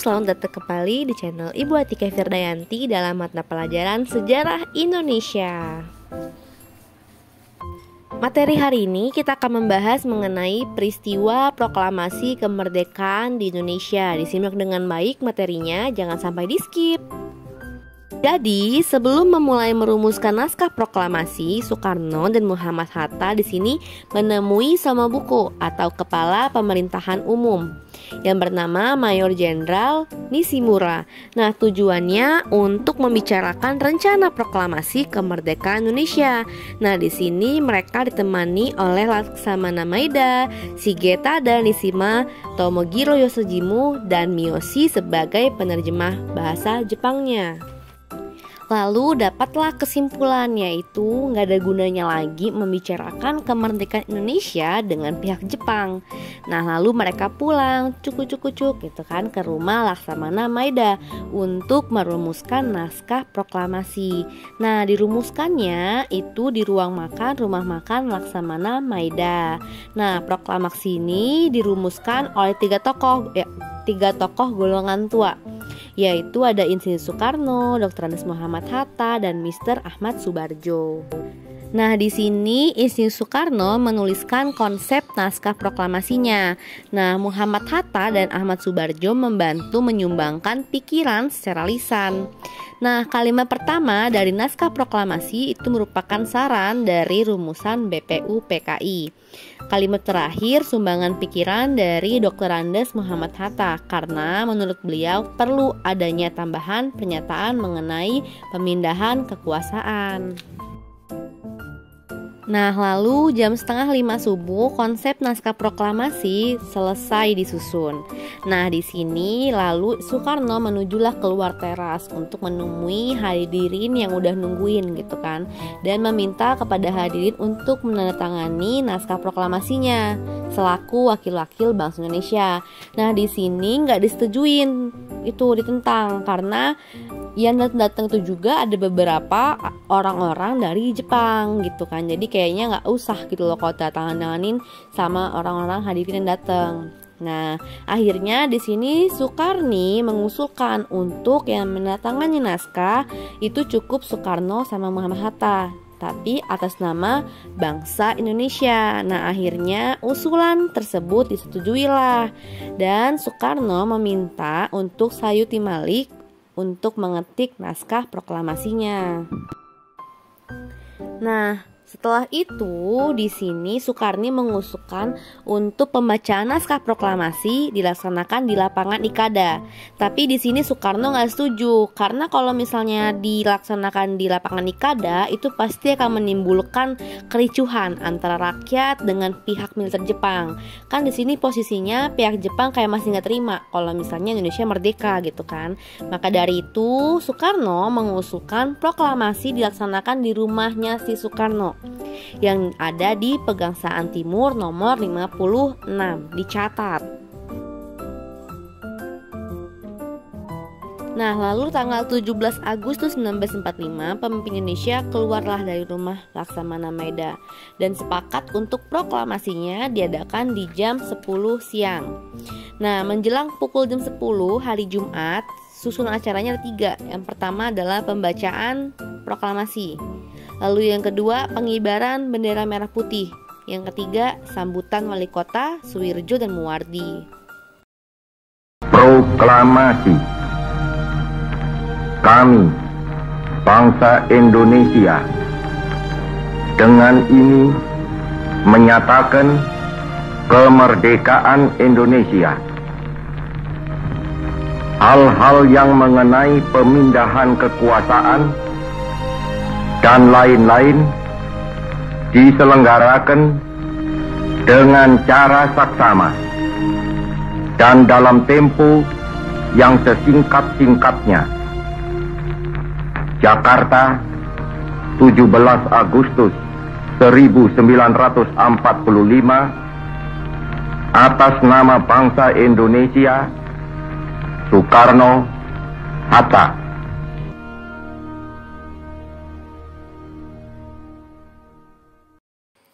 selamat datang kembali di channel Ibu Atika Firdayanti dalam mata pelajaran Sejarah Indonesia. Materi hari ini kita akan membahas mengenai peristiwa proklamasi kemerdekaan di Indonesia. Disimak dengan baik materinya, jangan sampai di-skip. Jadi, sebelum memulai merumuskan naskah proklamasi, Soekarno dan Muhammad Hatta di sini menemui sama buku atau kepala pemerintahan umum yang bernama Mayor Jenderal Nishimura. Nah, tujuannya untuk membicarakan rencana proklamasi kemerdekaan Indonesia. Nah, di sini mereka ditemani oleh Laksamana Maeda, Shigeta dan Nishima, Tomogiro Yosojimu, dan Miyoshi sebagai penerjemah bahasa Jepangnya. Lalu dapatlah kesimpulan, yaitu nggak ada gunanya lagi membicarakan kemerdekaan Indonesia dengan pihak Jepang. Nah, lalu mereka pulang cuk gitu kan ke rumah Laksamana Maeda untuk merumuskan naskah proklamasi. Nah, dirumuskannya itu di ruang makan rumah makan Laksamana Maeda. Nah, proklamasi ini dirumuskan oleh tiga tokoh golongan tua, yaitu ada Insinyur Soekarno, Dr. Andes Muhammad Hatta, dan Mr. Ahmad Subarjo. Nah, di sini Insinyur Soekarno menuliskan konsep naskah proklamasinya. Nah, Muhammad Hatta dan Ahmad Subarjo membantu menyumbangkan pikiran secara lisan. Nah, kalimat pertama dari naskah proklamasi itu merupakan saran dari rumusan BPU PKI. Kalimat terakhir sumbangan pikiran dari Dr. Andes Muhammad Hatta, karena menurut beliau perlu adanya tambahan pernyataan mengenai pemindahan kekuasaan. Nah, lalu jam 4:30 subuh konsep naskah proklamasi selesai disusun. Nah, di sini lalu Soekarno menujulah keluar teras untuk menemui hadirin yang udah nungguin gitu kan, dan meminta kepada hadirin untuk menandatangani naskah proklamasinya selaku wakil-wakil bangsa Indonesia. Nah, di sini nggak disetujuin, itu ditentang karena yang datang itu juga ada beberapa orang-orang dari Jepang gitu kan. Jadi kayaknya nggak usah gitu loh kalau tangan-tanganin sama orang-orang hadirin yang datang. Nah, akhirnya di sini Soekarni mengusulkan untuk yang menandatangani naskah itu cukup Soekarno sama Muhammad Hatta, tapi atas nama bangsa Indonesia. Nah, akhirnya usulan tersebut disetujui lah, dan Soekarno meminta untuk Sayuti Malik untuk mengetik naskah proklamasinya. Nah, setelah itu di sini Soekarni mengusulkan untuk pembacaan naskah proklamasi dilaksanakan di lapangan Ikada. Tapi di sini Soekarno nggak setuju, karena kalau misalnya dilaksanakan di lapangan Ikada itu pasti akan menimbulkan kericuhan antara rakyat dengan pihak militer Jepang. Kan di sini posisinya pihak Jepang kayak masih nggak terima kalau misalnya Indonesia merdeka gitu kan. Maka dari itu Soekarno mengusulkan proklamasi dilaksanakan di rumahnya si Soekarno yang ada di Pegangsaan Timur nomor 56, dicatat. Nah, lalu tanggal 17 Agustus 1945 pemimpin Indonesia keluarlah dari rumah Laksamana Maeda dan sepakat untuk proklamasinya diadakan di jam 10 siang. Nah, menjelang pukul jam 10 hari Jumat, susunan acaranya ada 3. Yang pertama adalah pembacaan proklamasi. Lalu yang kedua, pengibaran bendera merah putih. Yang ketiga, sambutan wali kota Suwirjo dan Muwardi. Proklamasi. Kami, bangsa Indonesia, dengan ini menyatakan kemerdekaan Indonesia. Hal-hal yang mengenai pemindahan kekuasaan dan lain-lain diselenggarakan dengan cara saksama dan dalam tempo yang sesingkat-singkatnya. Jakarta, 17 Agustus 1945, atas nama bangsa Indonesia, Soekarno Hatta.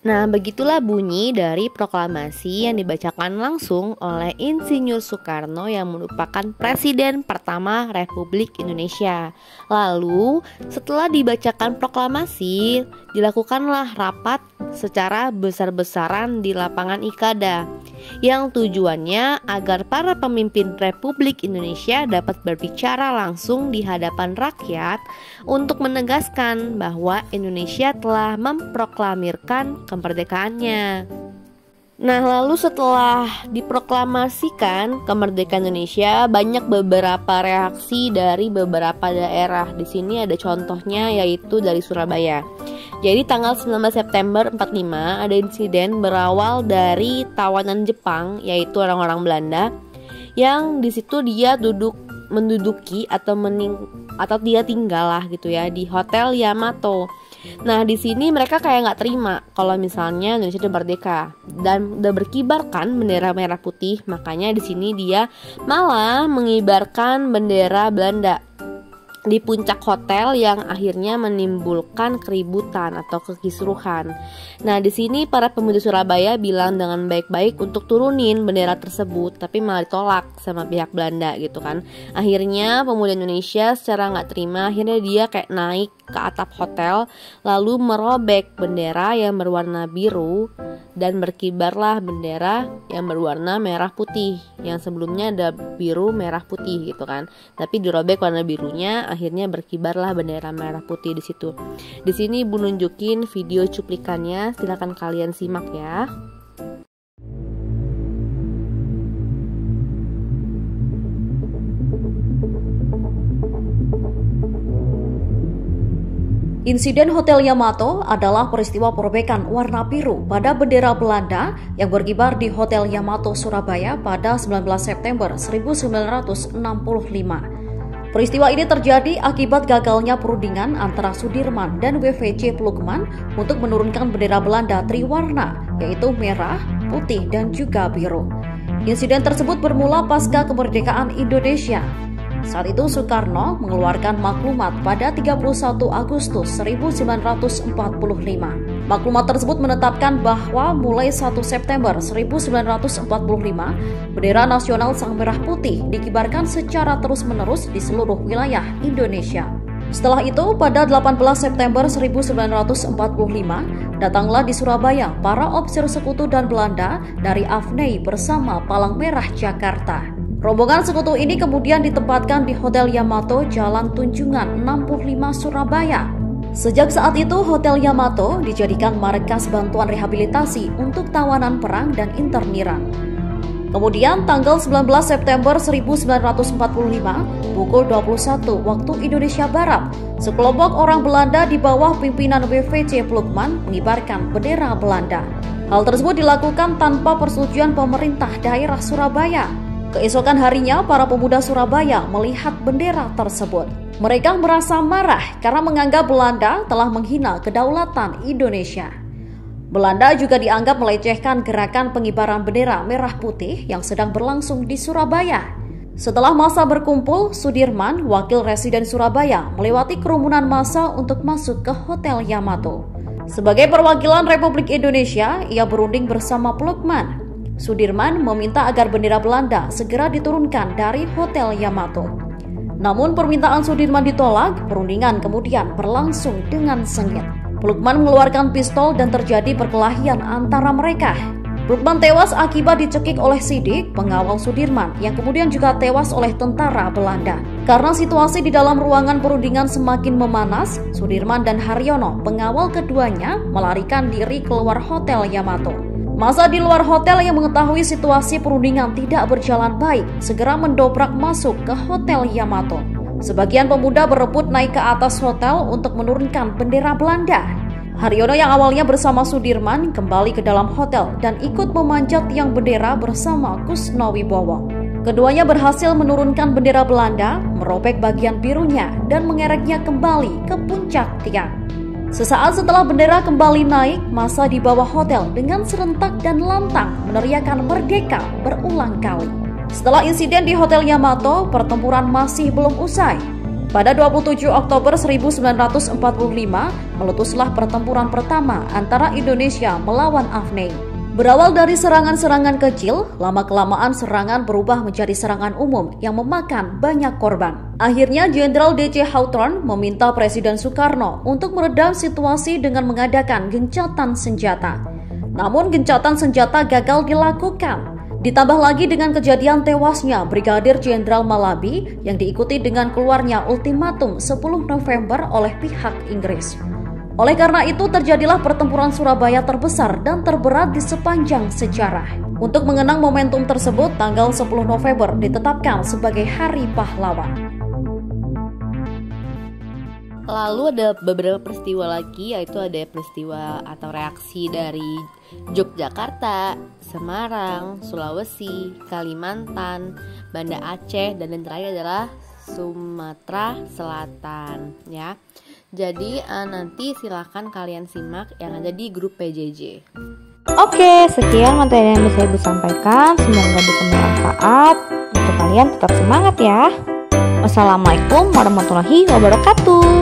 Nah, begitulah bunyi dari proklamasi yang dibacakan langsung oleh Insinyur Soekarno yang merupakan Presiden pertama Republik Indonesia. Lalu, setelah dibacakan proklamasi, dilakukanlah rapat secara besar-besaran di lapangan Ikada, yang tujuannya agar para pemimpin Republik Indonesia dapat berbicara langsung di hadapan rakyat untuk menegaskan bahwa Indonesia telah memproklamirkan kemerdekaannya. Nah, lalu setelah diproklamasikan kemerdekaan Indonesia, banyak beberapa reaksi dari beberapa daerah. Di sini ada contohnya, yaitu dari Surabaya. Jadi tanggal 19 September 45 ada insiden berawal dari tawanan Jepang, yaitu orang-orang Belanda, yang di situ dia menduduki atau dia tinggal lah gitu ya di Hotel Yamato. Nah, di sini mereka kayak nggak terima kalau misalnya Indonesia udah merdeka dan udah berkibarkan bendera merah putih. Makanya di sini dia malah mengibarkan bendera Belanda di puncak hotel yang akhirnya menimbulkan keributan atau kekisruhan. Nah, di sini para pemuda Surabaya bilang dengan baik-baik untuk turunin bendera tersebut, tapi malah ditolak sama pihak Belanda gitu kan. Akhirnya pemuda Indonesia secara nggak terima, akhirnya dia kayak naik ke atap hotel lalu merobek bendera yang berwarna biru dan berkibarlah bendera yang berwarna merah putih. Yang sebelumnya ada biru merah putih gitu kan, tapi dirobek warna birunya, akhirnya berkibarlah bendera merah putih di situ. Di sini Ibu nunjukin video cuplikannya, silakan kalian simak ya. Insiden Hotel Yamato adalah peristiwa perobekan warna biru pada bendera Belanda yang berkibar di Hotel Yamato, Surabaya pada 19 September 1965. Peristiwa ini terjadi akibat gagalnya perundingan antara Sudirman dan WVC Plukman untuk menurunkan bendera Belanda triwarna, yaitu merah, putih, dan juga biru. Insiden tersebut bermula pasca kemerdekaan Indonesia. Saat itu Soekarno mengeluarkan maklumat pada 31 Agustus 1945. Maklumat tersebut menetapkan bahwa mulai 1 September 1945, bendera nasional sang merah putih dikibarkan secara terus-menerus di seluruh wilayah Indonesia. Setelah itu, pada 18 September 1945, datanglah di Surabaya para ofisir sekutu dan Belanda dari Afnei bersama Palang Merah Jakarta. Rombongan sekutu ini kemudian ditempatkan di Hotel Yamato, Jalan Tunjungan 65, Surabaya. Sejak saat itu, Hotel Yamato dijadikan markas bantuan rehabilitasi untuk tawanan perang dan interniran. Kemudian, tanggal 19 September 1945, pukul 21 waktu Indonesia Barat, sekelompok orang Belanda di bawah pimpinan WVC Plukman mengibarkan bendera Belanda. Hal tersebut dilakukan tanpa persetujuan pemerintah daerah Surabaya. Keesokan harinya, para pemuda Surabaya melihat bendera tersebut. Mereka merasa marah karena menganggap Belanda telah menghina kedaulatan Indonesia. Belanda juga dianggap melecehkan gerakan pengibaran bendera merah putih yang sedang berlangsung di Surabaya. Setelah massa berkumpul, Sudirman, wakil residen Surabaya, melewati kerumunan massa untuk masuk ke Hotel Yamato. Sebagai perwakilan Republik Indonesia, ia berunding bersama Plukman. Sudirman meminta agar bendera Belanda segera diturunkan dari Hotel Yamato. Namun permintaan Sudirman ditolak, perundingan kemudian berlangsung dengan sengit. Plukman mengeluarkan pistol dan terjadi perkelahian antara mereka. Plukman tewas akibat dicekik oleh Sidik, pengawal Sudirman, yang kemudian juga tewas oleh tentara Belanda. Karena situasi di dalam ruangan perundingan semakin memanas, Sudirman dan Haryono, pengawal keduanya, melarikan diri keluar Hotel Yamato. Massa di luar hotel yang mengetahui situasi perundingan tidak berjalan baik segera mendobrak masuk ke Hotel Yamato. Sebagian pemuda berebut naik ke atas hotel untuk menurunkan bendera Belanda. Haryono yang awalnya bersama Sudirman kembali ke dalam hotel dan ikut memanjat tiang bendera bersama Kusno Wibowo. Keduanya berhasil menurunkan bendera Belanda, merobek bagian birunya dan mengereknya kembali ke puncak tiang. Sesaat setelah bendera kembali naik, massa di bawah hotel dengan serentak dan lantang meneriakkan merdeka berulang kali. Setelah insiden di Hotel Yamato, pertempuran masih belum usai. Pada 27 Oktober 1945, meletuslah pertempuran pertama antara Indonesia melawan Afnei. Berawal dari serangan-serangan kecil, lama-kelamaan serangan berubah menjadi serangan umum yang memakan banyak korban. Akhirnya Jenderal D.C. Hawthorne meminta Presiden Soekarno untuk meredam situasi dengan mengadakan gencatan senjata. Namun gencatan senjata gagal dilakukan. Ditambah lagi dengan kejadian tewasnya Brigadir Jenderal Malabi yang diikuti dengan keluarnya ultimatum 10 November oleh pihak Inggris. Oleh karena itu terjadilah pertempuran Surabaya terbesar dan terberat di sepanjang sejarah. Untuk mengenang momentum tersebut, tanggal 10 November ditetapkan sebagai Hari Pahlawan. Lalu ada beberapa peristiwa lagi, yaitu ada peristiwa atau reaksi dari Yogyakarta, Semarang, Sulawesi, Kalimantan, Banda Aceh, dan yang terakhir adalah Sumatera Selatan ya. Jadi nanti silahkan kalian simak yang ada di grup PJJ. Oke, sekian materi yang bisa Ibu sampaikan. Semoga bisa bermanfaat. Untuk kalian tetap semangat ya. Wassalamualaikum warahmatullahi wabarakatuh.